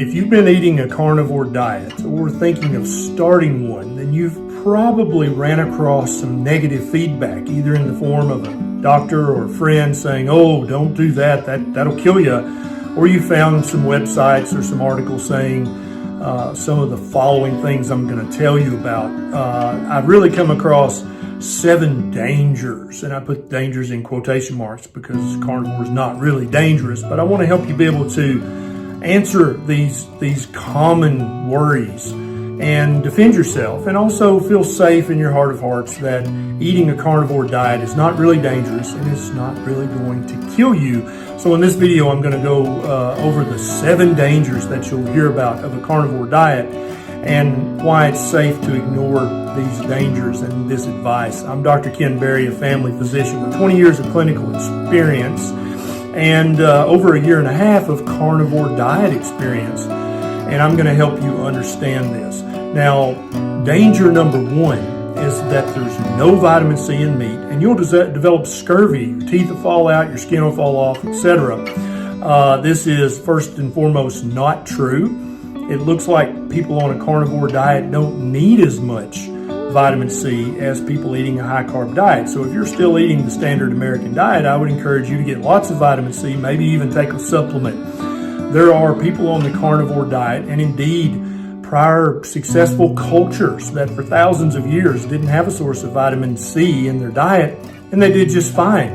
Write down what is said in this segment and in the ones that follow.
If you've been eating a carnivore diet or thinking of starting one, then you've probably ran across some negative feedback, either in the form of a doctor or a friend saying, oh, don't do that, that'll kill you. Or you found some websites or some articles saying some of the following things I'm going to tell you about. I've really come across 7 dangers, and I put dangers in quotation marks because carnivore is not really dangerous, but I want to help you be able to answer these common worries and defend yourself, and also feel safe in your heart of hearts that eating a carnivore diet is not really dangerous and it's not really going to kill you. So in this video, I'm going to go over the 7 dangers that you'll hear about of a carnivore diet and why it's safe to ignore these dangers and this advice. I'm Dr. Ken Berry, a family physician with 20 years of clinical experience and over 1.5 years of carnivore diet experience. And I'm going to help you understand this. Now, danger number 1 is that there's no vitamin C in meat, and you'll develop scurvy. Your teeth will fall out, your skin will fall off, etc. This is first and foremost not true. It looks like people on a carnivore diet don't need as much vitamin C as people eating a high-carb diet. So if you're still eating the standard American diet, I would encourage you to get lots of vitamin C, maybe even take a supplement. There are people on the carnivore diet, and indeed prior successful cultures that for thousands of years didn't have a source of vitamin C in their diet, and they did just fine.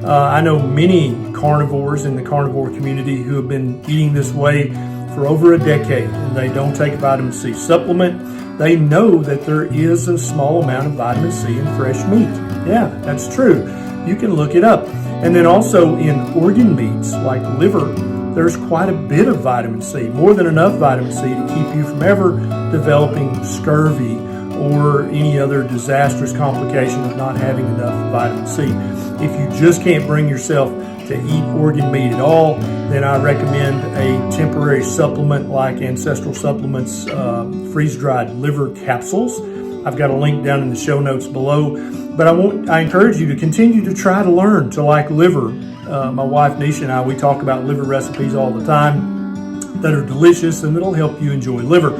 I know many carnivores in the carnivore community who have been eating this way for over a decade, and they don't take a vitamin C supplement. They know that there is a small amount of vitamin C in fresh meat. Yeah, that's true. You can look it up. And then also in organ meats like liver, there's quite a bit of vitamin C, more than enough vitamin C to keep you from ever developing scurvy or any other disastrous complication of not having enough vitamin C. If you just can't bring yourself to eat organ meat at all, then I recommend a temporary supplement like Ancestral Supplements freeze-dried liver capsules. I've got a link down in the show notes below. But I encourage you to continue to try to learn to like liver. My wife Nisha and I, we talk about liver recipes all the time that are delicious and that'll help you enjoy liver.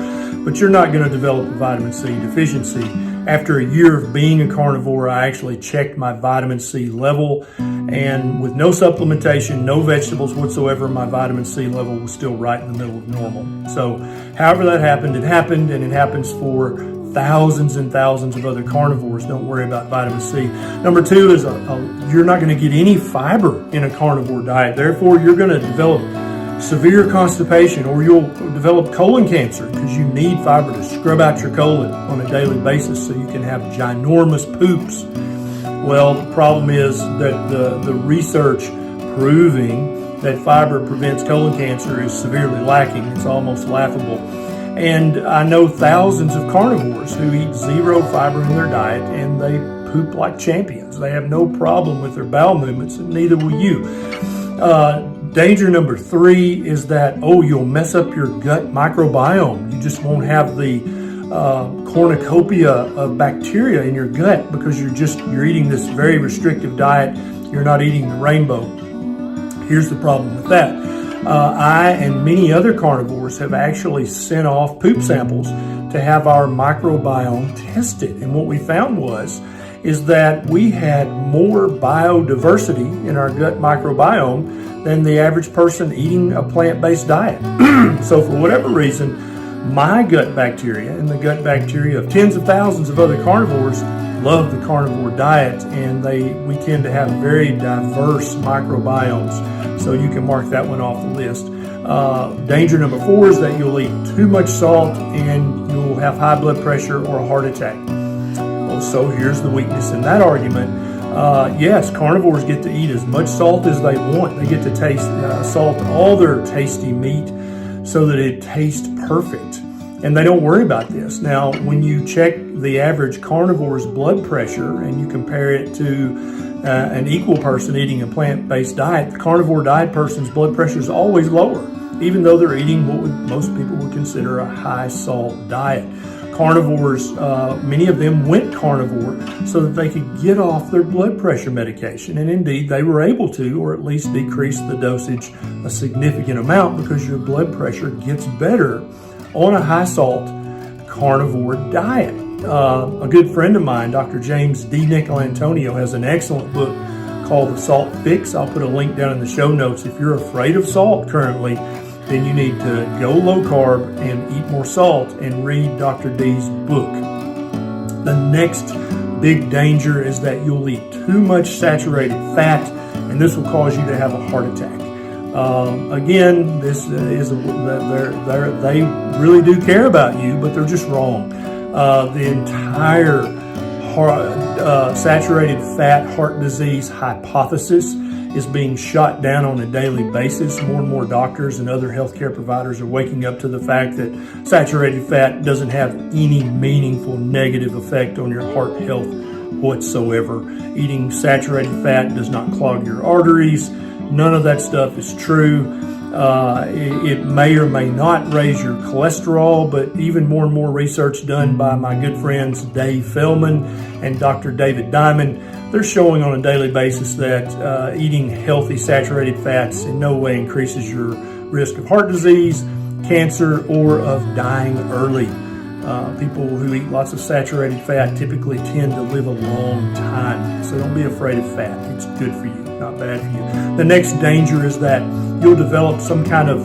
But you're not going to develop a vitamin C deficiency. After 1 year of being a carnivore, I actually checked my vitamin C level, and with no supplementation, no vegetables whatsoever, my vitamin C level was still right in the middle of normal. So however that happened, it happened, and it happens for thousands and thousands of other carnivores. Don't worry about vitamin C. Number 2 is you're not going to get any fiber in a carnivore diet. Therefore, you're going to develop severe constipation, or you'll develop colon cancer because you need fiber to scrub out your colon on a daily basis so you can have ginormous poops. Well, the problem is that the research proving that fiber prevents colon cancer is severely lacking. It's almost laughable. And I know thousands of carnivores who eat 0 fiber in their diet and they poop like champions. They have no problem with their bowel movements, and neither will you. Danger number 3 is that, you'll mess up your gut microbiome. You just won't have the cornucopia of bacteria in your gut because you're eating this very restrictive diet. You're not eating the rainbow. Here's the problem with that. I and many other carnivores have actually sent off poop samples to have our microbiome tested. And what we found is that we had more biodiversity in our gut microbiome than the average person eating a plant-based diet. So for whatever reason, my gut bacteria and the gut bacteria of tens of thousands of other carnivores love the carnivore diet, and we tend to have very diverse microbiomes. So you can mark that one off the list. Danger number 4 is that you'll eat too much salt and you'll have high blood pressure or a heart attack. Well, so here's the weakness in that argument. Yes, carnivores get to eat as much salt as they want. They get to taste salt all their tasty meat so that it tastes perfect. And they don't worry about this. Now, when you check the average carnivore's blood pressure and you compare it to an equal person eating a plant-based diet, the carnivore diet person's blood pressure is always lower, even though they're eating what most people would consider a high-salt diet. carnivores, many of them went carnivore so that they could get off their blood pressure medication. And indeed, they were able to, or at least decrease the dosage a significant amount, because your blood pressure gets better on a high salt carnivore diet. A good friend of mine, Dr. James D. Nicolantonio, has an excellent book called The Salt Fix. I'll put a link down in the show notes. If you're afraid of salt currently, then you need to go low carb and eat more salt and read Dr. D's book. The next big danger is that you'll eat too much saturated fat, and this will cause you to have a heart attack. Again, this is they really do care about you, but they're just wrong. The entire saturated fat heart disease hypothesis is being shot down on a daily basis. More and more doctors and other healthcare providers are waking up to the fact that saturated fat doesn't have any meaningful negative effect on your heart health whatsoever. Eating saturated fat does not clog your arteries. None of that stuff is true. It may or may not raise your cholesterol, but even more and more research done by my good friends Dave Feldman and Dr. David Diamond, they're showing on a daily basis that eating healthy saturated fats in no way increases your risk of heart disease, cancer, or of dying early. People who eat lots of saturated fat typically tend to live a long time, so don't be afraid of fat. It's good for you, not bad for you. The next danger is that you'll develop some kind of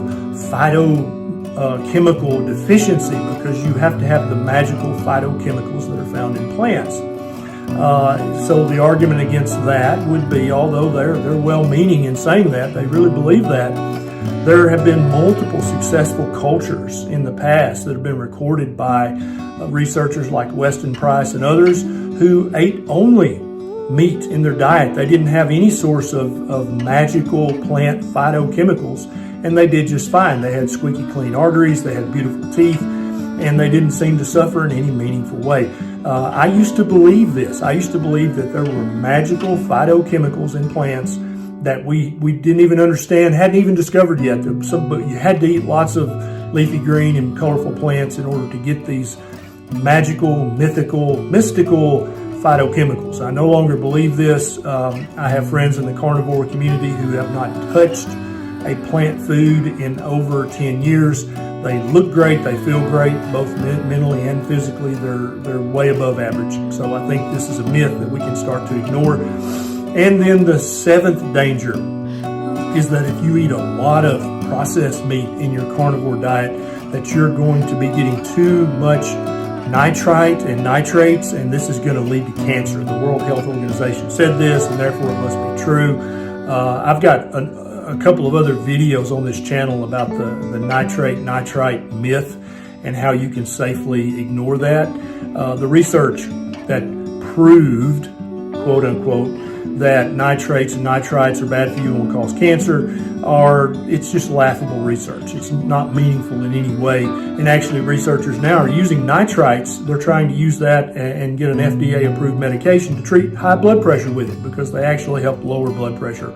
phytochemical deficiency, because you have to have the magical phytochemicals that are found in plants. So the argument against that would be, although they're well-meaning in saying that, they really believe that, there have been multiple successful cultures in the past that have been recorded by researchers like Weston Price and others who ate only meat in their diet. They didn't have any source of magical plant phytochemicals, and they did just fine. They had squeaky clean arteries, they had beautiful teeth, and they didn't seem to suffer in any meaningful way. I used to believe this. I used to believe that there were magical phytochemicals in plants that we didn't even understand, hadn't even discovered yet. But you had to eat lots of leafy green and colorful plants in order to get these magical, mystical phytochemicals. I no longer believe this. I have friends in the carnivore community who have not touched a plant food in over 10 years. They look great, they feel great, both mentally and physically. They're way above average. So I think this is a myth that we can start to ignore. And then the seventh danger is that if you eat a lot of processed meat in your carnivore diet, that you're going to be getting too much nitrite and nitrates, and this is going to lead to cancer. The World Health Organization said this, and therefore it must be true. I've got a couple of other videos on this channel about the nitrite myth and how you can safely ignore that. The research that proved, quote unquote, that nitrates and nitrites are bad for you and will cause cancer it's just laughable research. It's not meaningful in any way. And actually researchers now are using nitrites. They're trying to use that and get an FDA approved medication to treat high blood pressure with it, because they actually help lower blood pressure.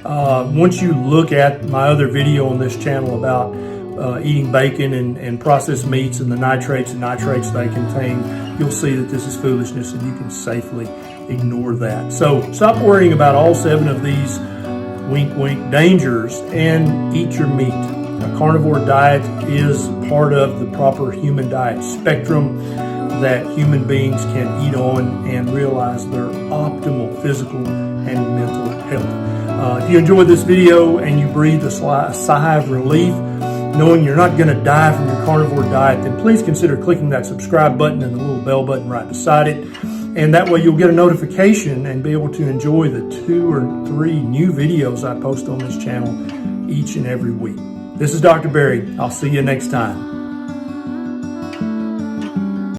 Once you look at my other video on this channel about eating bacon and processed meats and the nitrates and nitrates they contain, you'll see that this is foolishness, and you can safely ignore that. So stop worrying about all 7 of these wink wink dangers and eat your meat. A carnivore diet is part of the proper human diet spectrum that human beings can eat on and realize their optimal physical and mental health. If you enjoyed this video and you breathed a sigh of relief, knowing you're not going to die from your carnivore diet, then please consider clicking that subscribe button and the little bell button right beside it. And that way you'll get a notification and be able to enjoy the 2 or 3 new videos I post on this channel each and every week. This is Dr. Barry. I'll see you next time.